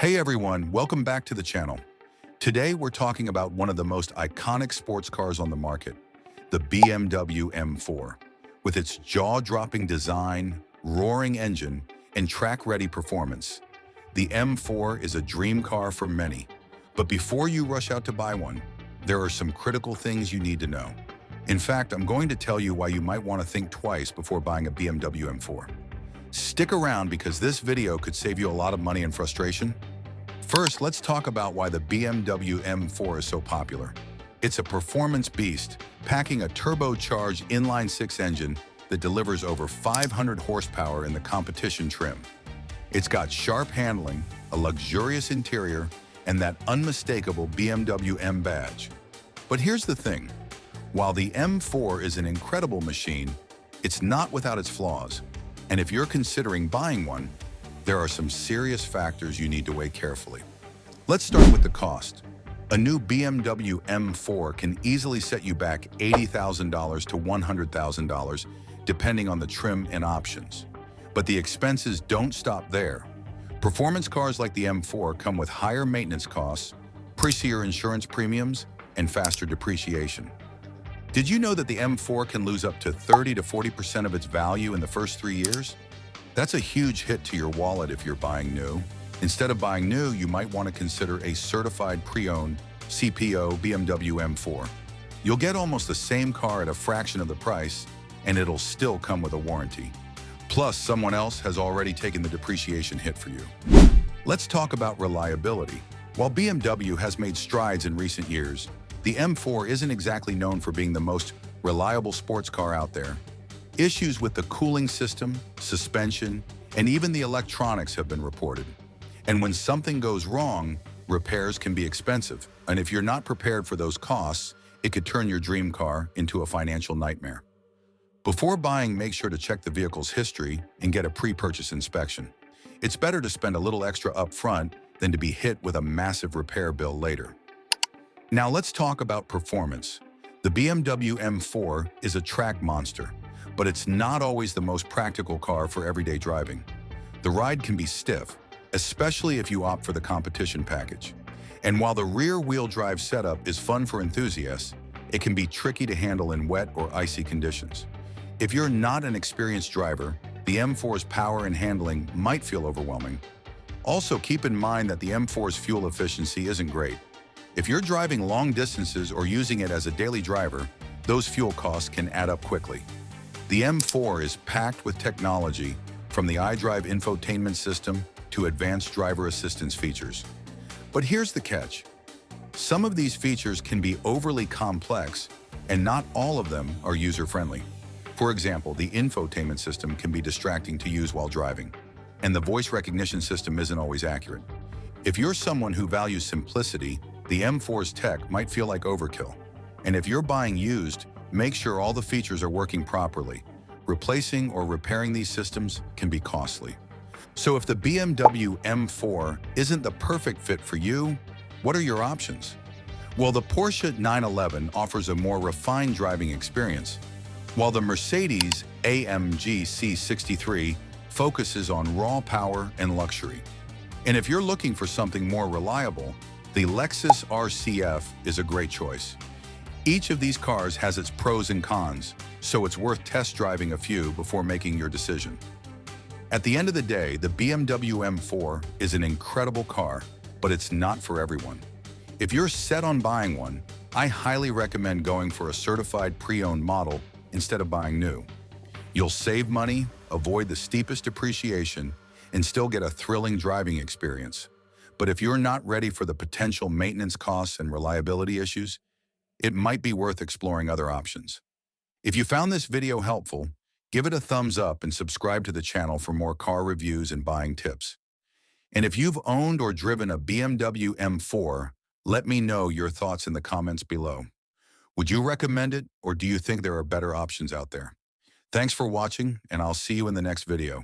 Hey everyone, welcome back to the channel. Today we're talking about one of the most iconic sports cars on the market, the BMW M4. With its jaw-dropping design, roaring engine, and track-ready performance, the M4 is a dream car for many. But before you rush out to buy one, there are some critical things you need to know. In fact, I'm going to tell you why you might want to think twice before buying a BMW M4. Stick around because this video could save you a lot of money and frustration. First, let's talk about why the BMW M4 is so popular. It's a performance beast, packing a turbocharged inline-six engine that delivers over 500 horsepower in the competition trim. It's got sharp handling, a luxurious interior, and that unmistakable BMW M badge. But here's the thing. While the M4 is an incredible machine, it's not without its flaws. And if you're considering buying one, there are some serious factors you need to weigh carefully. Let's start with the cost. A new BMW M4 can easily set you back $80,000 to $100,000, depending on the trim and options. But the expenses don't stop there. Performance cars like the M4 come with higher maintenance costs, pricier insurance premiums, and faster depreciation. Did you know that the M4 can lose up to 30 to 40% of its value in the first 3 years? That's a huge hit to your wallet if you're buying new. Instead of buying new, you might want to consider a certified pre-owned CPO BMW M4. You'll get almost the same car at a fraction of the price, and it'll still come with a warranty. Plus, someone else has already taken the depreciation hit for you. Let's talk about reliability. While BMW has made strides in recent years, the M4 isn't exactly known for being the most reliable sports car out there. Issues with the cooling system, suspension, and even the electronics have been reported. And when something goes wrong, repairs can be expensive. And if you're not prepared for those costs, it could turn your dream car into a financial nightmare. Before buying, make sure to check the vehicle's history and get a pre-purchase inspection. It's better to spend a little extra up front than to be hit with a massive repair bill later. Now let's talk about performance. The BMW M4 is a track monster, but it's not always the most practical car for everyday driving. The ride can be stiff, especially if you opt for the competition package. And while the rear-wheel drive setup is fun for enthusiasts, it can be tricky to handle in wet or icy conditions. If you're not an experienced driver, the M4's power and handling might feel overwhelming. Also, keep in mind that the M4's fuel efficiency isn't great. If you're driving long distances or using it as a daily driver, those fuel costs can add up quickly. The M4 is packed with technology, from the iDrive infotainment system to advanced driver assistance features. But here's the catch. Some of these features can be overly complex, and not all of them are user-friendly. For example, the infotainment system can be distracting to use while driving, and the voice recognition system isn't always accurate. If you're someone who values simplicity, the M4's tech might feel like overkill. And if you're buying used, make sure all the features are working properly. Replacing or repairing these systems can be costly. So if the BMW M4 isn't the perfect fit for you, what are your options? Well, the Porsche 911 offers a more refined driving experience, while the Mercedes AMG C63 focuses on raw power and luxury. And if you're looking for something more reliable, the Lexus RCF is a great choice. Each of these cars has its pros and cons, so it's worth test driving a few before making your decision. At the end of the day, the BMW M4 is an incredible car, but it's not for everyone. If you're set on buying one, I highly recommend going for a certified pre-owned model instead of buying new. You'll save money, avoid the steepest depreciation, and still get a thrilling driving experience. But if you're not ready for the potential maintenance costs and reliability issues, it might be worth exploring other options. If you found this video helpful, give it a thumbs up and subscribe to the channel for more car reviews and buying tips. And if you've owned or driven a BMW M4, let me know your thoughts in the comments below. Would you recommend it, or do you think there are better options out there? Thanks for watching, and I'll see you in the next video.